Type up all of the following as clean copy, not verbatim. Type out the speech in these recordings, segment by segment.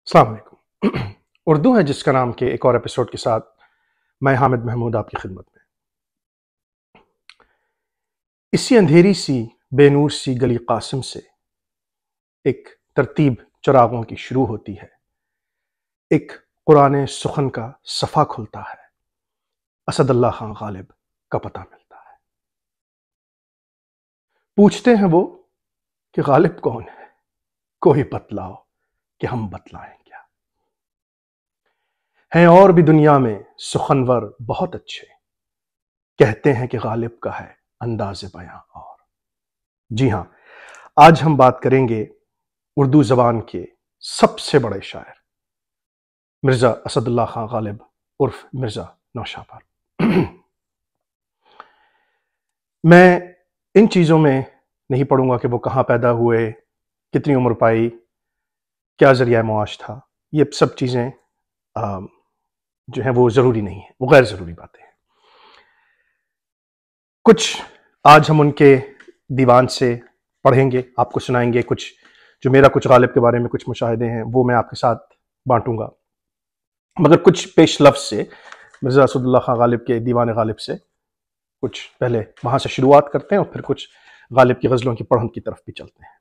السلام علیکم۔ اردو ہے جس کا نام کے ایک اور ایپیسوڈ کے ساتھ میں حامد محمود آپ کی خدمت میں۔ اسی اندھیری سی بے نور سی گلی قاسم سے ایک ترتیب چراغوں کی شروع ہوتی ہے، ایک قرآن سخن کا صفحہ کھلتا ہے، اسد اللہ خان غالب کا پتہ ملتا ہے۔ پوچھتے ہیں وہ کہ غالب کون ہے، کوئی بتلاؤ کہ ہم بتلائیں کیا۔ ہیں اور بھی دنیا میں سخنور بہت اچھے، کہتے ہیں کہ غالب کا ہے انداز بیاں اور۔ جی ہاں، آج ہم بات کریں گے اردو زبان کے سب سے بڑے شاعر مرزا اسد اللہ خان غالب عرف مرزا نوشا پر۔ میں ان چیزوں میں نہیں پڑھوں گا کہ وہ کہاں پیدا ہوئے، کتنی عمر پائی، کیا ذریعہ معاش تھا۔ یہ سب چیزیں جو ہیں وہ ضروری نہیں ہیں، وہ غیر ضروری باتیں ہیں۔ کچھ آج ہم ان کے دیوان سے پڑھیں گے، آپ کو سنائیں گے، کچھ جو میرا کچھ غالب کے بارے میں کچھ مشاہدے ہیں وہ میں آپ کے ساتھ بانٹوں گا، مگر کچھ پیش لفظ سے مرزا اسد اللہ خان غالب کے دیوان غالب سے کچھ پہلے وہاں سے شروعات کرتے ہیں اور پھر کچھ غالب کی غزلوں کی پڑھن کی طرف بھی چلتے ہیں۔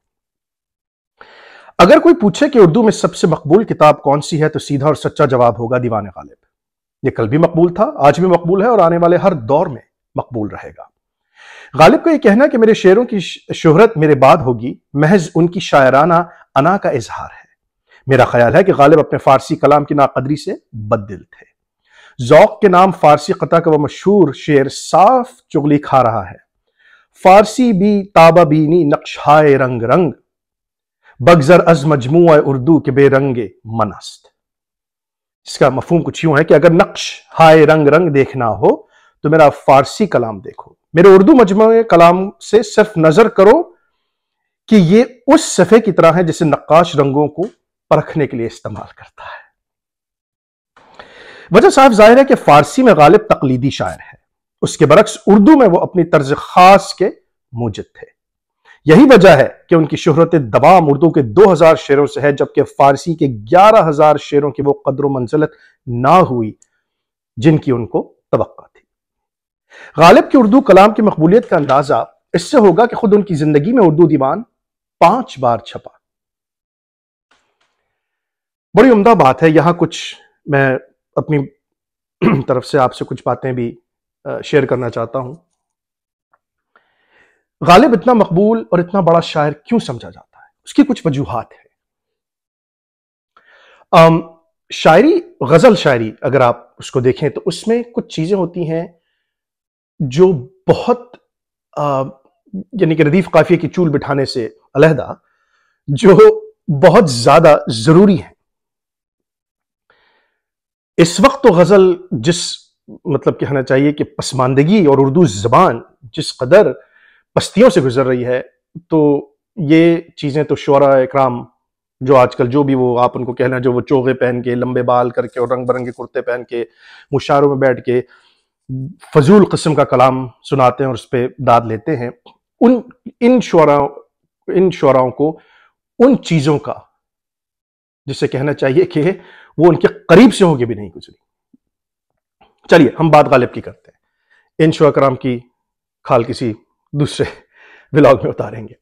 اگر کوئی پوچھے کہ اردو میں سب سے مقبول کتاب کون سی ہے تو سیدھا اور سچا جواب ہوگا دیوان غالب۔ یہ کل بھی مقبول تھا، آج بھی مقبول ہے اور آنے والے ہر دور میں مقبول رہے گا۔ غالب کا یہ کہنا کہ میرے شعروں کی شہرت میرے بعد ہوگی، محض ان کی شاعرانہ انا کا اظہار ہے۔ میرا خیال ہے کہ غالب اپنے فارسی کلام کی ناقدری سے بددل تھے۔ ذوق کے نام فارسی قطع کا وہ مشہور شعر صاف چغلی کھا رہا ہے۔ فارسی بھی تابہ بینی نقش ہائے رنگ رنگ، بگذر از مجموعہ اردو کے بے رنگ من است۔ اس کا مفہوم کچھ یوں ہے کہ اگر نقش ہائے رنگ رنگ دیکھنا ہو تو میرا فارسی کلام دیکھو، میرے اردو مجموعہ کلام سے صرف نظر کرو کہ یہ اس صفحے کی طرح ہے جسے نقاش رنگوں کو پرکھنے کے لیے استعمال کرتا ہے۔ وجہ صاحب ظاہر ہے کہ فارسی میں غالب تقلیدی شاعر ہے، اس کے برعکس اردو میں وہ اپنی طرز خاص کے موجد تھے۔ یہی وجہ ہے کہ ان کی شہرت دوام اردو کے 2000 شعروں سے ہے، جبکہ فارسی کے 11000 شعروں کی وہ قدر و منزلت نہ ہوئی جن کی ان کو توقع تھی۔ غالب کی اردو کلام کی مقبولیت کا اندازہ اس سے ہوگا کہ خود ان کی زندگی میں اردو دیوان 5 بار چھپا۔ بڑی عمدہ بات ہے، یہاں کچھ میں اپنی طرف سے آپ سے کچھ باتیں بھی شیئر کرنا چاہتا ہوں۔ غالب اتنا مقبول اور اتنا بڑا شاعر کیوں سمجھا جاتا ہے؟ اس کی کچھ وجوہات ہیں۔ شاعری، غزل شاعری اگر آپ اس کو دیکھیں تو اس میں کچھ چیزیں ہوتی ہیں جو بہت یعنی کہ ردیف قافیے کی چول بٹھانے سے علیحدہ جو بہت زیادہ ضروری ہیں۔ اس وقت تو غزل جس مطلب کہنا چاہیے کہ پسماندگی اور اردو زبان جس قدر پستیوں سے گزر رہی ہے، تو یہ چیزیں تو شعراء اکرام جو آج کل جو بھی وہ آپ ان کو کہنا جو وہ چوغے پہن کے لمبے بال کر کے اور رنگ برنگے کرتے پہن کے مشاعروں میں بیٹھ کے فضول قسم کا کلام سناتے ہیں اور اس پہ داد لیتے ہیں، ان شعراؤں کو ان چیزوں کا جسے کہنا چاہیے کہ وہ ان کے قریب سے ہوگے بھی نہیں گزری۔ چلیے ہم بات غالب کی کرتے ہیں، ان شعراء کرام کی کھال کسی دوسرے ولاگ میں اتاریں گے۔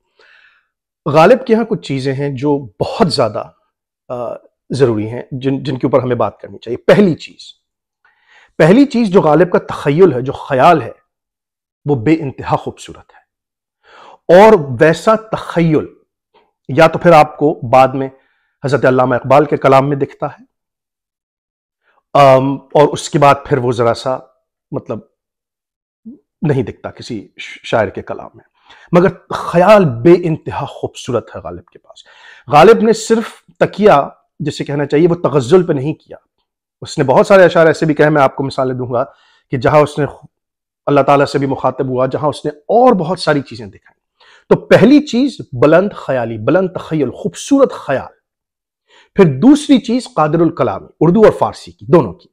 غالب کے یہاں کچھ چیزیں ہیں جو بہت زیادہ ضروری ہیں، جن کے اوپر ہمیں بات کرنی چاہیے۔ پہلی چیز جو غالب کا تخیل ہے، جو خیال ہے، وہ بے انتہا خوبصورت ہے، اور ویسا تخیل یا تو پھر آپ کو بعد میں حضرت علامہ اقبال کے کلام میں دکھتا ہے، اور اس کے بعد پھر وہ ذرا سا مطلب نہیں دکھتا کسی شاعر کے کلام میں، مگر خیال بے انتہا خوبصورت ہے غالب کے پاس۔ غالب نے صرف تکیہ جسے کہنا چاہیے وہ تغزل پہ نہیں کیا، اس نے بہت سارے اشعار ایسے بھی کہے، میں آپ کو مثالیں دوں گا کہ جہاں اس نے اللہ تعالیٰ سے بھی مخاطب ہوا، جہاں اس نے اور بہت ساری چیزیں دکھائیں۔ تو پہلی چیز بلند خیالی، بلند تخیل، خوبصورت خیال۔ پھر دوسری چیز قادر الکلامی، اردو اور فارسی کی دونوں کی۔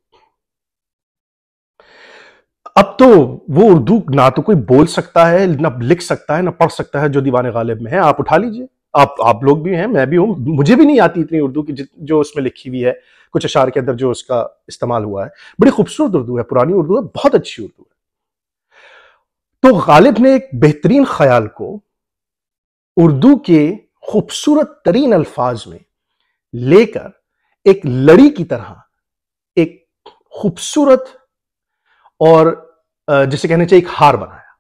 اب تو وہ اردو نہ تو کوئی بول سکتا ہے، نہ لکھ سکتا ہے، نہ پڑھ سکتا ہے جو دیوان غالب میں ہے۔ آپ اٹھا لیجئے آپ لوگ بھی ہیں، میں بھی ہوں، مجھے بھی نہیں آتی اتنی اردو کی جو اس میں لکھی ہوئی ہے، کچھ اشعار کے اندر جو اس کا استعمال ہوا ہے. بڑی خوبصورت اردو ہے، پرانی اردو ہے، بہت اچھی اردو ہے. تو غالب نے ایک بہترین خیال کو اردو کے خوبصورت ترین الفاظ میں لے کر ایک لڑی کی طرح ایک خوبصورت اور جسے کہنا چاہیے ایک ہار بنایا.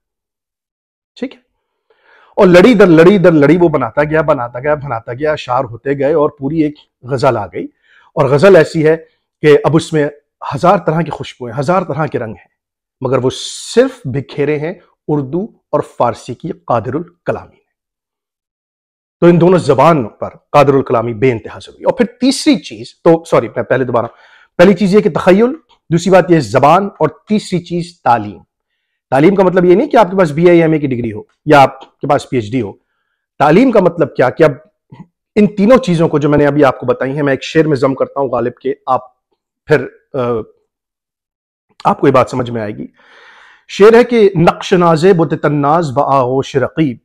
ٹھیک ہے، اور لڑی در لڑی در لڑی وہ بناتا گیا، اشعار ہوتے گئے اور پوری ایک غزل آ گئی. اور غزل ایسی ہے کہ اب اس میں ہزار طرح کی خوشبوئیں، ہزار طرح کے رنگ ہیں، مگر وہ صرف بکھیرے ہیں اردو اور فارسی کی قادر الکلامی. تو ان دونوں زبان پر قادر الکلامی بے انتہا ضروری. اور پھر تیسری چیز، پہلی چیز یہ کہ تخیل، دوسری بات یہ زبان، اور تیسری چیز تعلیم. تعلیم کا مطلب یہ نہیں کہ آپ کے پاس بی اے ایم اے کی ڈگری ہو یا آپ کے پاس پی ایچ ڈی ہو. تعلیم کا مطلب کیا کہ اب ان تینوں چیزوں کو جو میں نے ابھی آپ کو بتائی ہیں، میں ایک شعر میں ضم کرتا ہوں غالب کے، آپ پھر آپ کو یہ بات سمجھ میں آئے گی. شعر ہے کہ نقش نازے بت تناز بآغوش رقیب،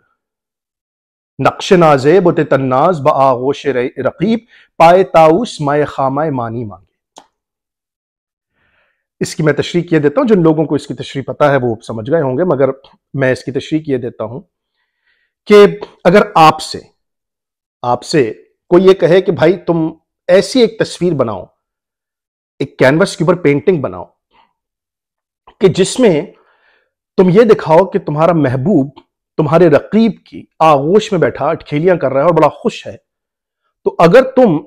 نقش نازے بت تناز بآغوش رقیب، پائے طاؤس مائے خامہ مانی مانگے. اس کی میں تشریح کیے دیتا ہوں، جن لوگوں کو اس کی تشریح پتہ ہے وہ سمجھ گئے ہوں گے، مگر میں اس کی تشریح کیے دیتا ہوں کہ اگر آپ سے کوئی یہ کہے کہ بھائی تم ایسی ایک تصویر بناؤ، ایک کینوس کے اوپر پینٹنگ بناؤ کہ جس میں تم یہ دکھاؤ کہ تمہارا محبوب تمہارے رقیب کی آغوش میں بیٹھا اٹکھیلیاں کر رہا ہے اور بڑا خوش ہے، تو اگر تم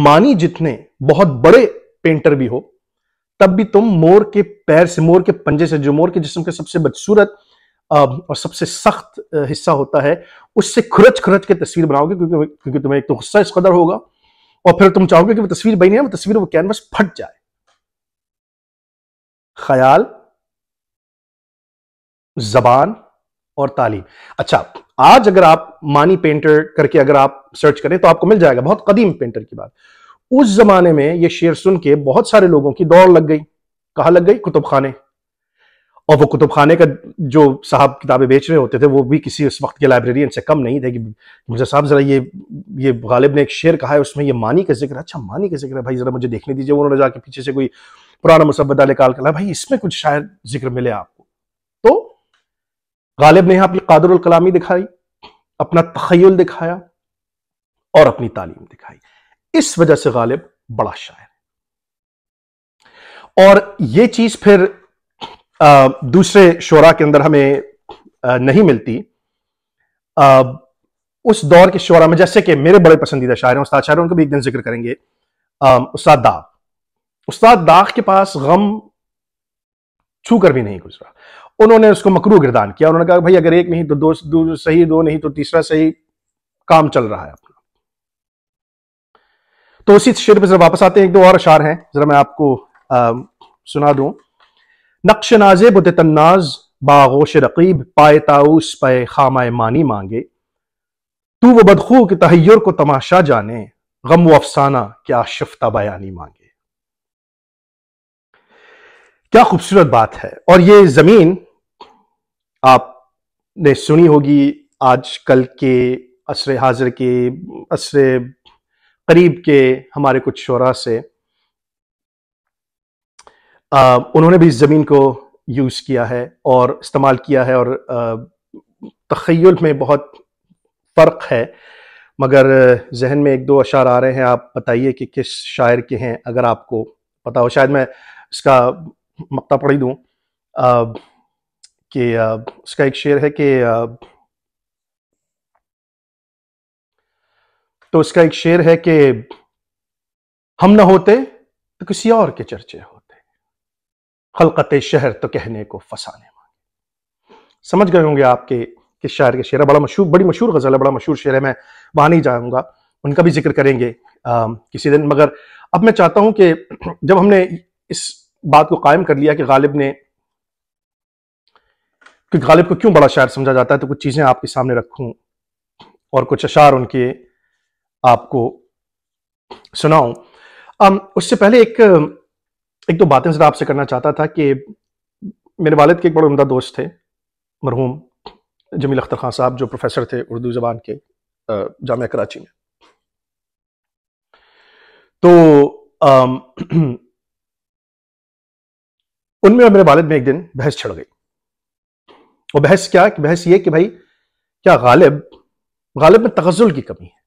مانی جتنے بہت بڑے پینٹر بھی ہو، تب بھی تم مور کے پیر سے، مور کے پنجے سے، جو مور کے جسم کے سب سے بدصورت اور سب سے سخت حصہ ہوتا ہے، اس سے کھرچ کے تصویر بناؤ گے، کیونکہ تمہیں ایک تو غصہ اس قدر ہوگا، اور پھر تم چاہو گے کہ وہ تصویر بنی ہے، وہ تصویر، وہ کینوس پھٹ جائے. خیال، زبان اور تعلیم. اچھا، آج اگر آپ مانی پینٹر کر کے اگر آپ سرچ کریں تو آپ کو مل جائے گا، بہت قدیم پینٹر کی بات. اس زمانے میں یہ شعر سن کے بہت سارے لوگوں کی دوڑ لگ گئی. کہاں لگ گئی؟ کتب خانے. اور وہ کتب خانے کا جو صاحب کتابیں بیچ رہے ہوتے تھے وہ بھی کسی اس وقت کے لائبریرین سے کم نہیں تھے کہ مجھے صاحب ذرا یہ غالب نے ایک شعر کہا ہے، اس میں یہ مانی کا ذکر ہے. اچھا مانی کا ذکر ہے، بھائی ذرا مجھے دیکھنے دیجیے. انہوں نے جا کے پیچھے سے کوئی پرانا مسودہ نکال کر، بھائی اس میں کچھ شاید ذکر ملے آپ کو. تو غالب نے یہاں اپنی قادر الکلامی دکھائی، اپنا تخیل دکھایا اور اپنی تعلیم دکھائی. اس وجہ سے غالب بڑا شاعر ہے. اور یہ چیز پھر دوسرے شعراء کے اندر ہمیں نہیں ملتی. اس دور کے شعراء میں جیسے کہ میرے بڑے پسندیدہ شاعر ہیں، استاد شاعر، ان کا بھی ایک دن ذکر کریں گے، استاد داغ کے پاس غم چھو کر بھی نہیں گزرا. انہوں نے اس کو مکروہ گردان کیا. انہوں نے کہا بھائی اگر ایک نہیں تو دو صحیح، دو نہیں تو تیسرا صحیح، کام چل رہا ہے اپنا. تو اسی شعر پہ ذرا واپس آتے ہیں. ایک دو اور اشعار ہیں، ذرا میں آپ کو سنا دوں. نقش نازے بت تناز باغوش رقیب، پائے طاؤس پائے خامہ مانی مانگے. تو وہ بدخو کہ تحیر کو تماشا جانے، غم و افسانہ کیا شفتہ بیانی مانگے. کیا خوبصورت بات ہے. اور یہ زمین آپ نے سنی ہوگی آج کل کے عصر حاضر کے، عصر قریب کے ہمارے کچھ شعراء سے، انہوں نے بھی اس زمین کو یوز کیا ہے اور استعمال کیا ہے. اور تخیل میں بہت فرق ہے، مگر ذہن میں ایک دو اشعار آ رہے ہیں. آپ بتائیے کہ کس شاعر کے ہیں، اگر آپ کو پتا ہو. شاید میں اس کا مقطع پڑھ ہی دوں کہ اس کا ایک شعر ہے کہ تو اس کا ایک شعر ہے کہ ہم نہ ہوتے تو کسی اور کے چرچے ہوتے، خلقت شہر تو کہنے کو فسانے مانگے. سمجھ گئے ہوں گے آپ کے کس شاعر کے شعر ہے. بڑی مشہور غزل ہے، بڑا مشہور شعر ہے. میں وہاں نہیں جاؤں گا، ان کا بھی ذکر کریں گے کسی دن. مگر اب میں چاہتا ہوں کہ جب ہم نے اس بات کو قائم کر لیا کہ غالب کو کیوں بڑا شاعر سمجھا جاتا ہے، تو کچھ چیزیں آپ کے سامنے رکھوں اور کچھ اشعار ان کے آپ کو سناؤں. اس سے پہلے ایک دو باتیں ذرا آپ سے کرنا چاہتا تھا کہ میرے والد کے ایک بڑے عمدہ دوست تھے، مرحوم جمیل اختر خان صاحب، جو پروفیسر تھے اردو زبان کے. جامعہ کراچی میں. تو ان میں اور میرے والد میں ایک دن بحث چھڑ گئی. وہ بحث کیا؟ کہ بحث یہ کہ بھائی کیا غالب میں تغزل کی کمی ہے؟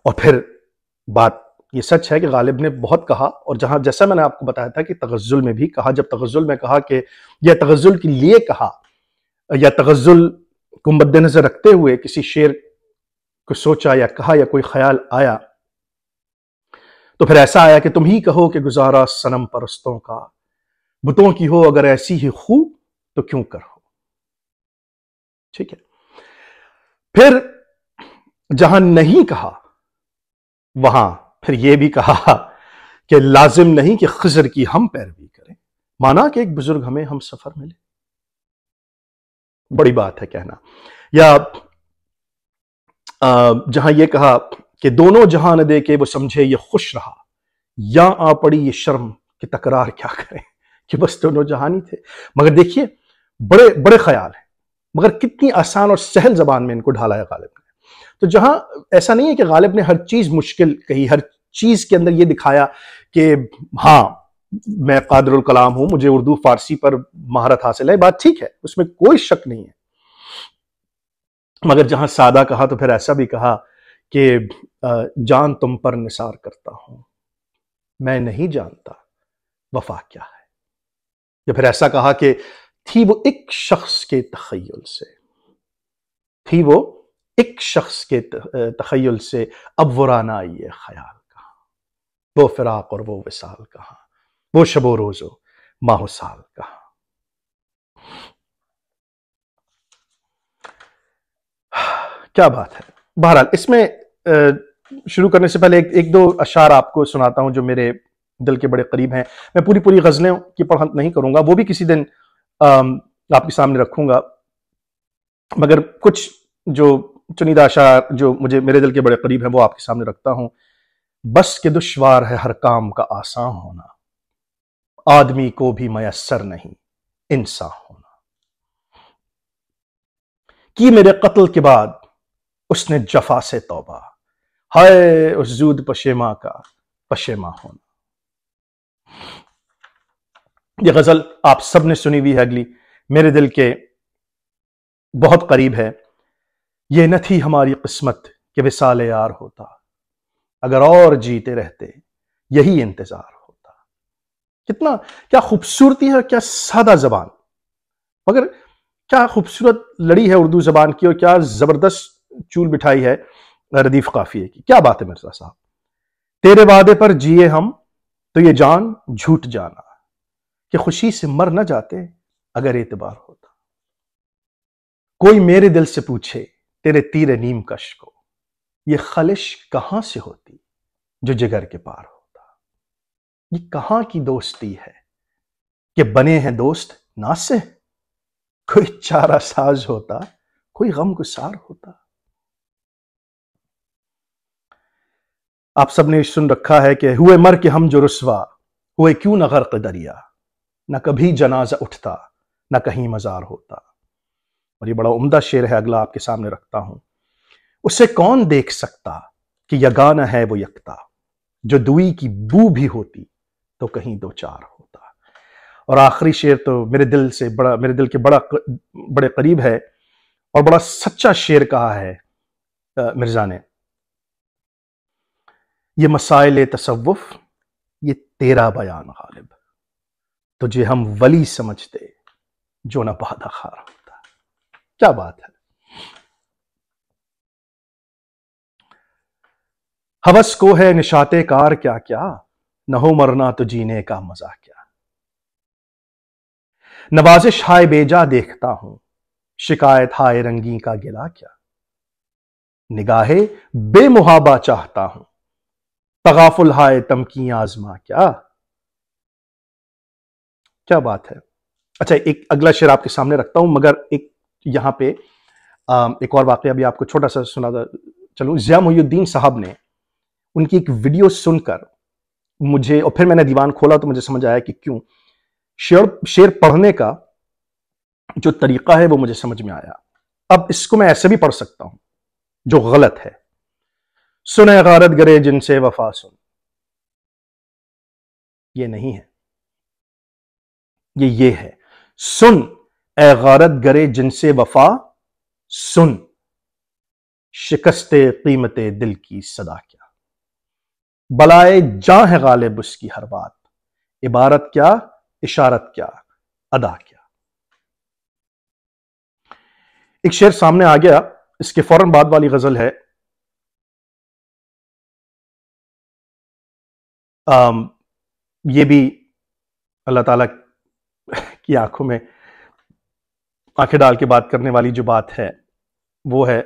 اور پھر بات یہ سچ ہے کہ غالب نے بہت کہا، اور جیسا میں نے آپ کو بتایا تھا کہ تغزل میں بھی کہا، جب تغزل میں کہا کہ یا تغزل کے لیے کہا یا تغزل کو مد نظر رکھتے ہوئے کسی شعر کو سوچا یا کہا یا کوئی خیال آیا، تو پھر ایسا آیا کہ تم ہی کہو کہ گزارا صنم پرستوں کا، بتوں کی ہو اگر ایسی ہی خوب تو کیوں کر ہو. ٹھیک ہے. پھر جہاں نہیں کہا وہاں پھر یہ بھی کہا کہ لازم نہیں کہ خضر کی ہم پیروی کریں، مانا کہ ایک بزرگ ہمیں ہم سفر ملے. بڑی بات ہے کہنا. یا جہاں یہ کہا کہ دونوں جہاں نہ دے کے وہ سمجھے یہ خوش رہا، یا آ پڑی یہ شرم کہ تکرار کیا کریں، کہ بس دونوں جہانی تھے. مگر دیکھیے بڑے بڑے خیال ہیں، مگر کتنی آسان اور سہل زبان میں ان کو ڈھالا ہے غالب نے. تو جہاں ایسا نہیں ہے کہ غالب نے ہر چیز مشکل کہی، ہر چیز کے اندر یہ دکھایا کہ ہاں میں قادر الکلام ہوں، مجھے اردو فارسی پر مہارت حاصل ہے، بات ٹھیک ہے، اس میں کوئی شک نہیں ہے. مگر جہاں سادہ کہا تو پھر ایسا بھی کہا کہ جان تم پر نثار کرتا ہوں، میں نہیں جانتا وفا کیا ہے. یا پھر ایسا کہا کہ تھی وہ ایک شخص کے تخیل سے، تھی وہ ایک شخص کے تخیل سے، اب وہ رانائی خیال کہاں، وہ فراق اور وہ وصال کہاں، وہ شب و روز و ماہ و سال کہاں. کیا بات ہے. بہرحال اس میں شروع کرنے سے پہلے ایک دو اشعار آپ کو سناتا ہوں جو میرے دل کے بڑے قریب ہیں. میں پوری غزلیں کی پڑھن نہیں کروں گا، وہ بھی کسی دن آپ کے سامنے رکھوں گا، مگر کچھ جو چنیدہ اشعار جو میرے دل کے بڑے قریب ہیں وہ آپ کے سامنے رکھتا ہوں. بس کہ دشوار ہے ہر کام کا آسان ہونا، آدمی کو بھی میسر نہیں انسان ہونا. کی میرے قتل کے بعد اس نے جفا سے توبہ، ہائے اس زود پشیماں کا پشیماں ہونا. یہ غزل آپ سب نے سنی ہوئی ہے، اگلی میرے دل کے بہت قریب ہے. یہ نہ تھی ہماری قسمت کہ وصال یار ہوتا، اگر اور جیتے رہتے یہی انتظار ہوتا. کیا خوبصورتی ہے، کیا سادہ زبان، مگر کیا خوبصورت لڑی ہے اردو زبان کی، اور کیا زبردست چول بٹھائی ہے ردیف قافیے کی. کیا بات ہے مرزا صاحب. تیرے وعدے پر جیے ہم تو یہ جان جھوٹ جانا، کہ خوشی سے مر نہ جاتے اگر اعتبار ہوتا. کوئی میرے دل سے پوچھے تیرے تیر نیم کش کو، یہ خلش کہاں سے ہوتی جو جگر کے پار ہوتا. یہ کہاں کی دوستی ہے کہ بنے ہیں دوست ناز سے، کوئی چارہ ساز ہوتا کوئی غم گسار ہوتا. آپ سب نے سن رکھا ہے کہ ہوئے مر کے ہم جو رسوا، ہوئے کیوں نہ غرق دریا، نہ کبھی جنازہ اٹھتا نہ کہیں مزار ہوتا. اور یہ بڑا عمدہ شعر ہے، اگلا آپ کے سامنے رکھتا ہوں. اسے کون دیکھ سکتا کہ یگانہ ہے وہ یکتا، جو دوئی کی بو بھی ہوتی تو کہیں دو چار ہوتا. اور آخری شعر تو میرے دل کے بڑے قریب ہے، اور بڑا سچا شعر کہا ہے مرزا نے. یہ مسائل تصوف یہ تیرا بیان غالب، تجھے ہم ولی سمجھتے جو نہ بادہ خار ہوتا. کیا بات ہے. ہوس کو ہے نشاط کار کیا کیا، نہ ہو مرنا تو جینے کا مزہ کیا. نوازش ہائے بیجا دیکھتا ہوں، شکایت ہائے رنگی کا گلا کیا. نگاہے بے محابہ چاہتا ہوں، تغافل ہائے تمکین آزما کیا. کیا بات ہے. اچھا ایک اگلا شعر آپ کے سامنے رکھتا ہوں، مگر ایک یہاں پہ ایک اور واقعہ بھی آپ کو چھوٹا سا سنا چلوں. ضیاء محی الدین صاحب نے ان کی ایک ویڈیو سن کر مجھے، اور پھر میں نے دیوان کھولا تو مجھے سمجھ آیا کہ کیوں شعر پڑھنے کا جو طریقہ ہے وہ مجھے سمجھ میں آیا. اب اس کو میں ایسے بھی پڑھ سکتا ہوں جو غلط ہے. سن اے غارت گرے جن سے وفا سن. یہ نہیں ہے، یہ ہے. سن اے غارت گرے جن سے وفا سن، شکست قیمت دل کی صدا کیا. بلائے جاں ہے غالب اس کی ہر بات، عبارت کیا اشارت کیا ادا کیا. ایک شعر سامنے آ گیا، اس کے فوراً بعد والی غزل ہے یہ بھی اللہ تعالیٰ کی آنکھوں میں آنکھیں ڈال کے بات کرنے والی جو بات ہے وہ ہے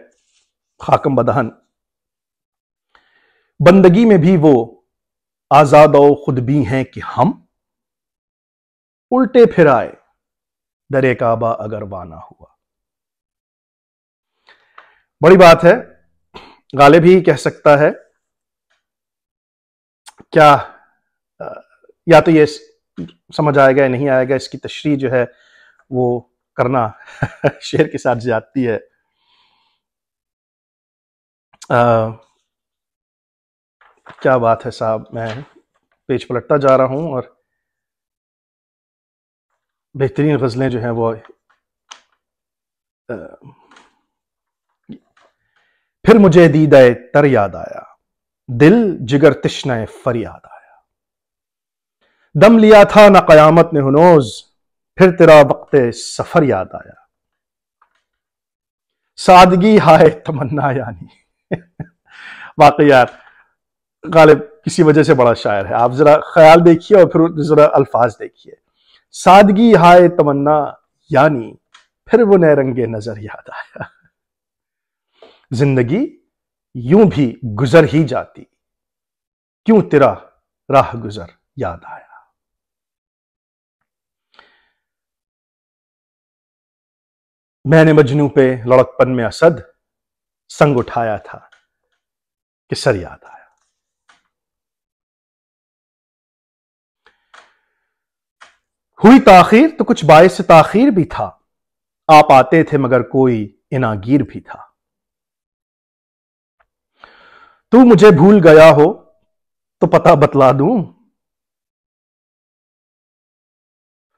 خاکم بدہن. بندگی میں بھی وہ آزاد و خود بھی ہیں کہ ہم، الٹے پھر آئے در کعبہ اگر وانا ہوا. بڑی بات ہے، غالب ہی کہہ سکتا ہے. کیا یا تو یہ سمجھ آئے گا یا نہیں آئے گا، اس کی تشریح جو ہے وہ کرنا شعر کے ساتھ زیادتی ہے. کیا بات ہے صاحب، میں پیج پلٹتا جا رہا ہوں اور بہترین غزلیں جو ہیں وہ پھر مجھے دیدہ تر یاد آیا، دل جگر تشنہ فریاد آیا. دم لیا تھا نہ قیامت نے ہنوز، پھر تیرا وقت سفر یاد آیا. سادگی ہائے تمنا یعنی واقعی یار غالب کسی وجہ سے بڑا شاعر ہے. آپ ذرا خیال دیکھیے اور پھر ذرا الفاظ دیکھیے. سادگی ہائے تمنا یعنی پھر وہ نئے رنگ نظر یاد آیا. زندگی یوں بھی گزر ہی جاتی، کیوں تیرا راہ گزر یاد آیا. میں نے مجنوں پہ لڑکپن میں اسد سنگ اٹھایا تھا کہ سر یاد آیا. ہوئی تاخیر تو کچھ باعث تاخیر بھی تھا، آپ آتے تھے مگر کوئی اناگیر بھی تھا. تو مجھے بھول گیا ہو تو پتہ بتلا دوں،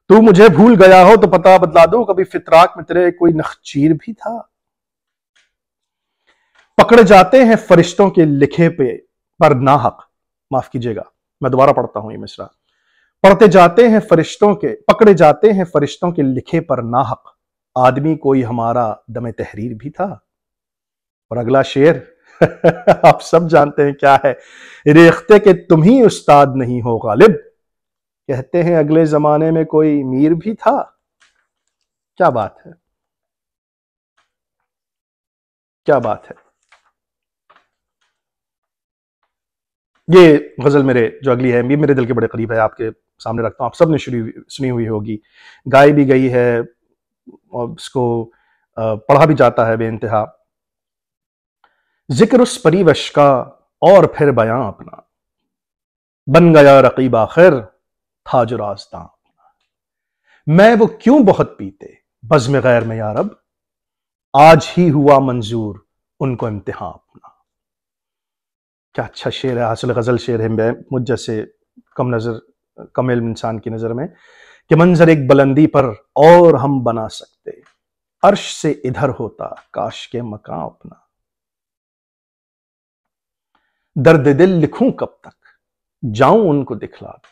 تو مجھے بھول گیا ہو تو پتہ بتلا دوں، کبھی فطراک میں تیرے کوئی نخچیر بھی تھا. پکڑے جاتے ہیں فرشتوں کے لکھے پہ پر ناحق، معاف کیجیے گا میں دوبارہ پڑھتا ہوں یہ مصرع. پڑھتے جاتے ہیں فرشتوں کے، پکڑے جاتے ہیں فرشتوں کے لکھے پر ناحق، آدمی کوئی ہمارا دم تحریر بھی تھا. اور اگلا شعر آپ سب جانتے ہیں کیا ہے. ریختہ کہ تم ہی استاد نہیں ہو غالب، کہتے ہیں اگلے زمانے میں کوئی میر بھی تھا. کیا بات ہے، کیا بات ہے. یہ غزل میرے جو اگلی ہے یہ میرے دل کے بڑے قریب ہے، آپ کے سامنے رکھتا ہوں. آپ سب نے سنی ہوئی ہوگی، گائی بھی گئی ہے اور اس کو پڑھا بھی جاتا ہے بے انتہا. ذکر اس پریوش کا اور پھر بیاں اپنا، بن گیا رقیب آخر تھا جو راستاں. میں وہ کیوں بہت پیتے بزم غیر میں یا رب، آج ہی ہوا منظور ان کو امتحان اپنا. کیا اچھا شعر ہے، حاصل غزل شعر ہے مجھ جیسے کم علم انسان کی نظر میں، کہ منظر ایک بلندی پر اور ہم بنا سکتے، عرش سے ادھر ہوتا کاش کے مکان اپنا. درد دل لکھوں کب تک جاؤں ان کو دکھلا دوں،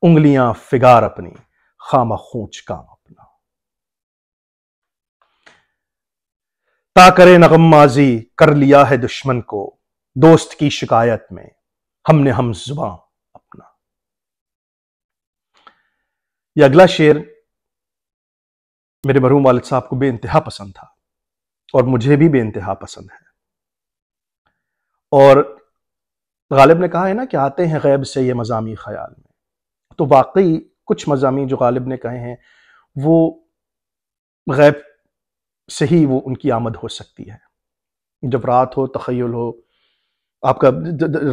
انگلیاں فگار اپنی خامہ خونچ کام اپنا. تا کرے نغم مازی کر لیا ہے دشمن کو، دوست کی شکایت میں ہم نے ہم زباں اپنا. یہ اگلا شعر میرے مرحوم والد صاحب کو بے انتہا پسند تھا اور مجھے بھی بے انتہا پسند ہے. اور غالب نے کہا ہے نا کہ آتے ہیں غیب سے یہ مضامی خیال میں، تو واقعی کچھ مضامین جو غالب نے کہے ہیں وہ غیب سے ہی وہ ان کی آمد ہو سکتی ہے. جب رات ہو، تخیل ہو، آپ کا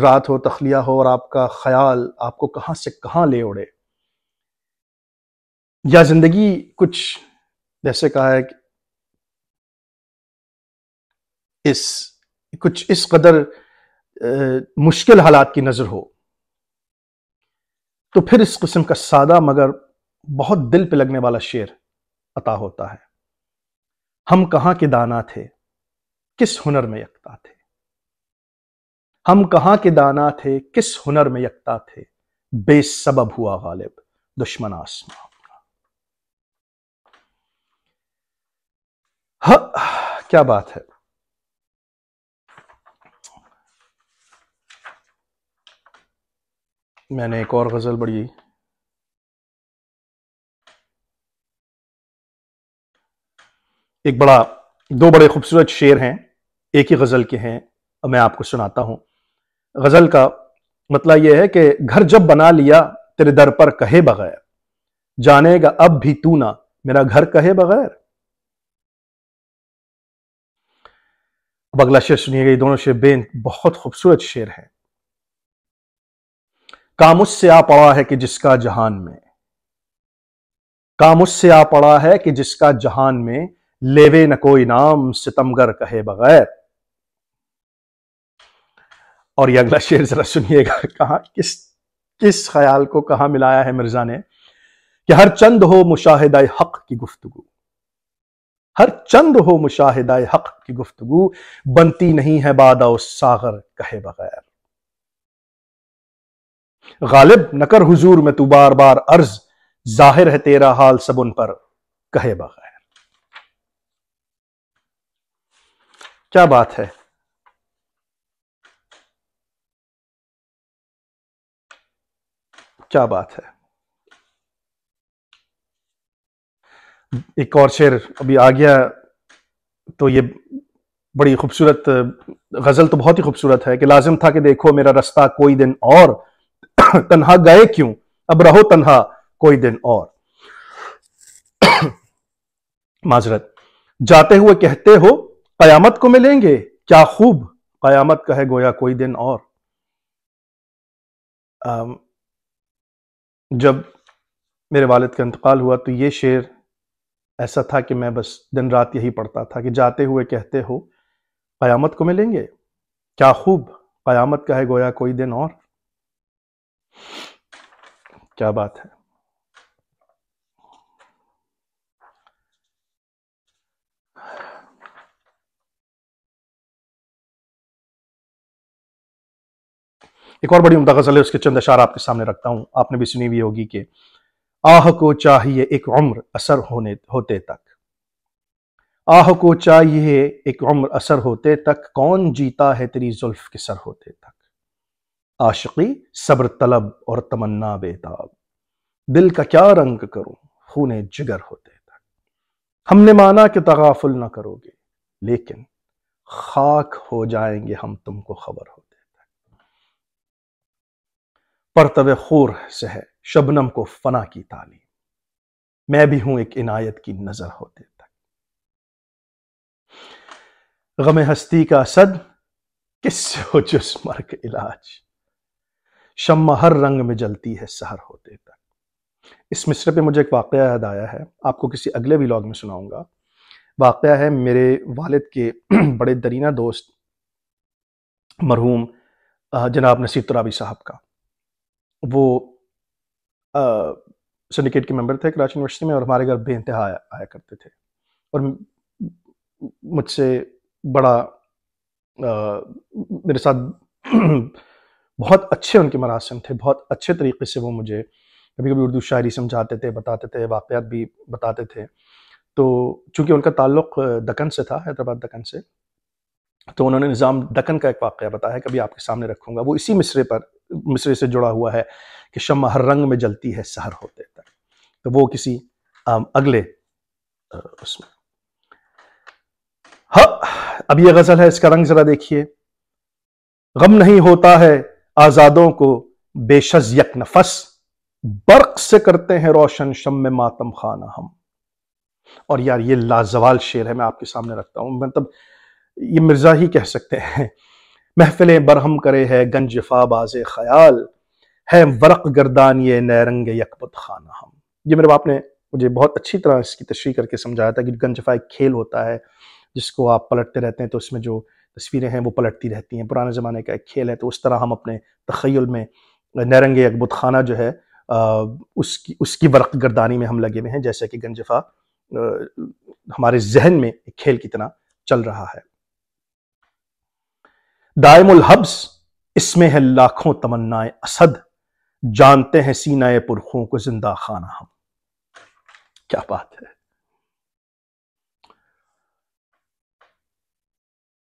رات ہو، تخلیہ ہو، اور آپ کا خیال آپ کو کہاں سے کہاں لے اڑے، یا زندگی کچھ جیسے کہا ہے کہ کچھ اس قدر مشکل حالات کی نظر ہو تو پھر اس قسم کا سادہ مگر بہت دل پہ لگنے والا شعر عطا ہوتا ہے. ہم کہاں کے دانا تھے کس ہنر میں یکتا تھے، ہم کہاں کے دانا تھے کس ہنر میں یکتا تھے، بے سبب ہوا غالب دشمن آسماں. کیا بات ہے. میں نے ایک اور غزل دو بڑے خوبصورت شعر ہیں، ایک ہی غزل کے ہیں، میں آپ کو سناتا ہوں. غزل کا مطلب یہ ہے کہ گھر جب بنا لیا تیرے در پر کہے بغیر، جانے گا اب بھی تو نہ میرا گھر کہے بغیر. اب اگلا شعر سنیے گا. یہ دونوں شعر بہت خوبصورت شعر ہیں. کام اس سے آ پڑا ہے کہ جس کا جہان میں، کام اس سے آ پڑا ہے کہ جس کا جہان میں، لیوے نہ کوئی نام ستمگر کہے بغیر. اور یہ اگلا شعر ذرا سنیے گا. کہاں کس خیال کو کہاں ملایا ہے مرزا نے کہ ہر چند ہو مشاہدہ حق کی گفتگو، ہر چند ہو مشاہدہ حق کی گفتگو، بنتی نہیں ہے بادہ و ساغر کہے بغیر. غالب نہ کر حضور میں تو بار بار عرض، ظاہر ہے تیرا حال سب ان پر کہے بغیر. کیا بات ہے. کیا بات ہے. ایک اور شعر ابھی آ گیا تو یہ بڑی خوبصورت غزل تو بہت ہی خوبصورت ہے کہ لازم تھا کہ دیکھو میرا رستہ کوئی دن اور، تنہا گئے کیوں اب رہو تنہا کوئی دن اور. معذرت. جاتے ہوئے کہتے ہو قیامت کو ملیں گے، کیا خوب قیامت کا ہے گویا کوئی دن اور. جب میرے والد کا انتقال ہوا تو یہ شعر ایسا تھا کہ میں بس دن رات یہی پڑھتا تھا کہ جاتے ہوئے کہتے ہو قیامت کو ملیں گے، کیا خوب قیامت کا ہے گویا کوئی دن اور. کیا بات ہے. ایک اور بڑی عمدہ غزل ہے، اس کے چند اشعار آپ کے سامنے رکھتا ہوں. آپ نے بھی سنی ہوئی ہوگی کہ آہ کو چاہیے ایک عمر اثر ہوتے تک، آہ کو چاہیے ایک عمر اثر ہوتے تک، کون جیتا ہے تیری زلف کے سر ہوتے تک. عاشقی صبر طلب اور تمنا بےتاب، دل کا کیا رنگ کروں خون جگر ہوتے تک. ہم نے مانا کہ تغافل نہ کرو گے، لیکن خاک ہو جائیں گے ہم تم کو خبر ہوتے تک. پرتو خور سے ہے شبنم کو فنا کی تعلیم، میں بھی ہوں ایک عنایت کی نظر ہوتے تک. غم ہستی کا اسد کس سے ہو جس مرگ علاج، شمع ہر رنگ میں جلتی ہے سحر ہوتے تک. اس مصرے پہ مجھے ایک واقعہ یاد آیا ہے، آپ کو کسی اگلے ویلاگ میں سناؤں گا. واقعہ ہے میرے والد کے بڑے درینہ دوست مرحوم جناب نصیر ترابی صاحب کا. وہ سنڈیکیٹ کے ممبر تھے کراچی یونیورسٹی میں، اور ہمارے گھر بے انتہا آیا کرتے تھے، اور مجھ سے بڑا میرے ساتھ بہت اچھے ان کے مراسم تھے. بہت اچھے طریقے سے وہ مجھے کبھی کبھی اردو شاعری سمجھاتے تھے، بتاتے تھے، واقعات بھی بتاتے تھے. تو چونکہ ان کا تعلق دکن سے تھا، حیدرآباد دکن سے، تو انہوں نے نظام دکن کا ایک واقعہ بتایا، کبھی آپ کے سامنے رکھوں گا. وہ اسی مصرے سے جڑا ہوا ہے کہ شمع ہر رنگ میں جلتی ہے سحر ہوتے تک. تو وہ کسی اگلے اس میں. اب یہ غزل ہے، اس کا رنگ ذرا دیکھیے. غم نہیں ہوتا ہے آزادوں کو بے شز یک نفس، برق سے کرتے ہیں روشن شمع ماتم خانہ ہم. اور یار یہ لازوال شعر ہے، میں آپ کے سامنے رکھتا ہوں. مطلب یہ مرزا ہی کہہ سکتے ہیں. محفلیں برہم کرے ہے گنج فا باز خیال، ہے ورق گردان یہ نیرنگ یکبت خانہ ہم. یہ میرے باپ نے مجھے بہت اچھی طرح اس کی تشریح کر کے سمجھایا تھا کہ گنج فا ایک کھیل ہوتا ہے جس کو آپ پلٹتے رہتے ہیں تو اس میں جو تصویریں ہیں وہ پلٹتی رہتی ہیں. پرانے زمانے کا ایک کھیل ہے. تو اس طرح ہم اپنے تخیل میں نیرنگ اکبت خانہ جو ہے اس کی ورق گردانی میں ہم لگے ہوئے ہیں، جیسے کہ گنجفہ ہمارے ذہن میں ایک کھیل کی طرح چل رہا ہے. دائم الحبس اس میں ہے لاکھوں تمنائے اسد، جانتے ہیں سینہ پرخوں کو زندہ خانہ ہم. کیا بات ہے.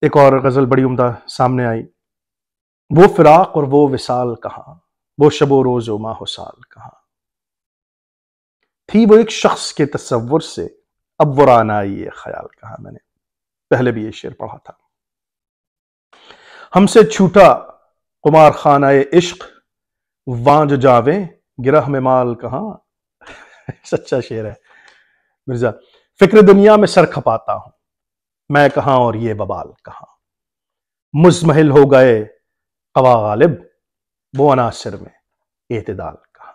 ایک اور غزل بڑی عمدہ سامنے آئی. وہ فراق اور وہ وصال کہاں، وہ شب و روز و ماہ و سال کہاں. تھی وہ ایک شخص کے تصور سے اب ورانہ آئی یہ خیال کہاں. میں نے پہلے بھی یہ شعر پڑھا تھا. ہم سے چھوٹا قمار خانہ عشق، وہاں جو جاویں گرہ میں مال کہاں. سچا شعر ہے مرزا. فکر دنیا میں سر کھپاتا ہوں میں کہاں اور یہ ببال کہاں. مزمحل ہو گئے قوا غالب، وہ عناصر میں اعتدال کہاں.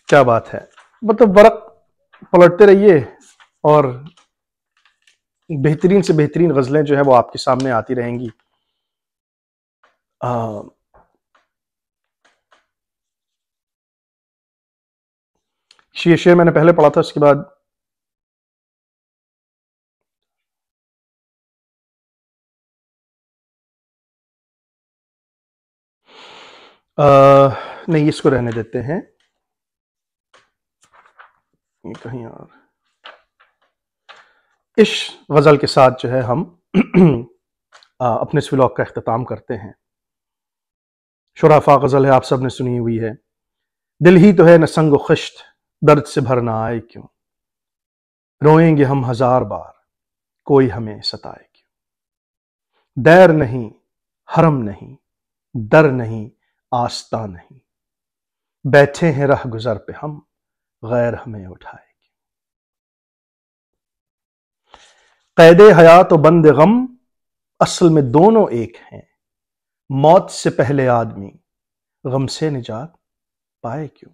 کیا بات ہے. مطلب ورق پلٹتے رہیے اور بہترین سے بہترین غزلیں جو ہے وہ آپ کے سامنے آتی رہیں گی. یہ شعر میں نے پہلے پڑھا تھا، اس کے بعد نہیں، اس کو رہنے دیتے ہیں. کہیں اور اس غزل کے ساتھ جو ہے ہم اپنے اس ولاگ کا اختتام کرتے ہیں. شرافا غزل ہے، آپ سب نے سنی ہوئی ہے. دل ہی تو ہے نہ سنگ و خشت، درد سے بھر نہ آئے کیوں. روئیں گے ہم ہزار بار، کوئی ہمیں ستائے کیوں. دیر نہیں، حرم نہیں، در نہیں، آستہ نہیں، بیٹھے ہیں رہ گزر پہ ہم، غیر ہمیں اٹھائے کیوں. قید حیات و بند غم اصل میں دونوں ایک ہیں. موت سے پہلے آدمی غم سے نجات پائے کیوں.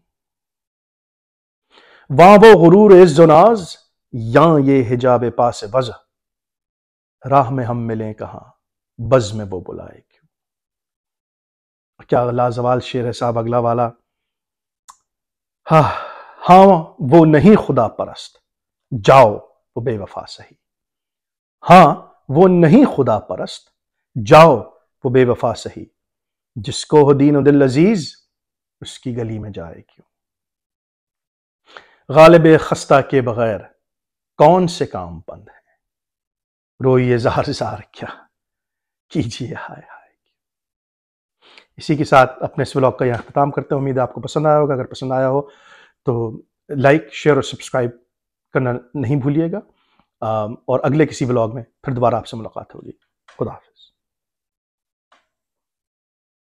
وہاں وہ غرور عز و ناز، یہاں یہ حجاب پاس وضع، راہ میں ہم ملیں کہاں، بز میں وہ بلائے کیوں. کیا لازوال شعر ہے صاحب اگلا والا. ہاں وہ نہیں خدا پرست، جاؤ وہ بے وفا سہی. ہاں وہ نہیں خدا پرست، جاؤ وہ بے وفا سہی. جس کو ہو دین و دل عزیز، اس کی گلی میں جائے کیوں. غالب خستہ کے بغیر کون سے کام بند ہیں، روئیے زار زار کیا کیجیے ہائے ہائے. اسی کے ساتھ اپنے اس ولاگ کا یہاں اختتام کرتے ہیں. امید ہے آپ کو پسند آیا ہوگا. اگر پسند آیا ہو تو لائک، شیئر اور سبسکرائب کرنا نہیں بھولیے گا. اور اگلے کسی ولاگ میں پھر دوبارہ آپ سے ملاقات ہوگی. خدا حافظ.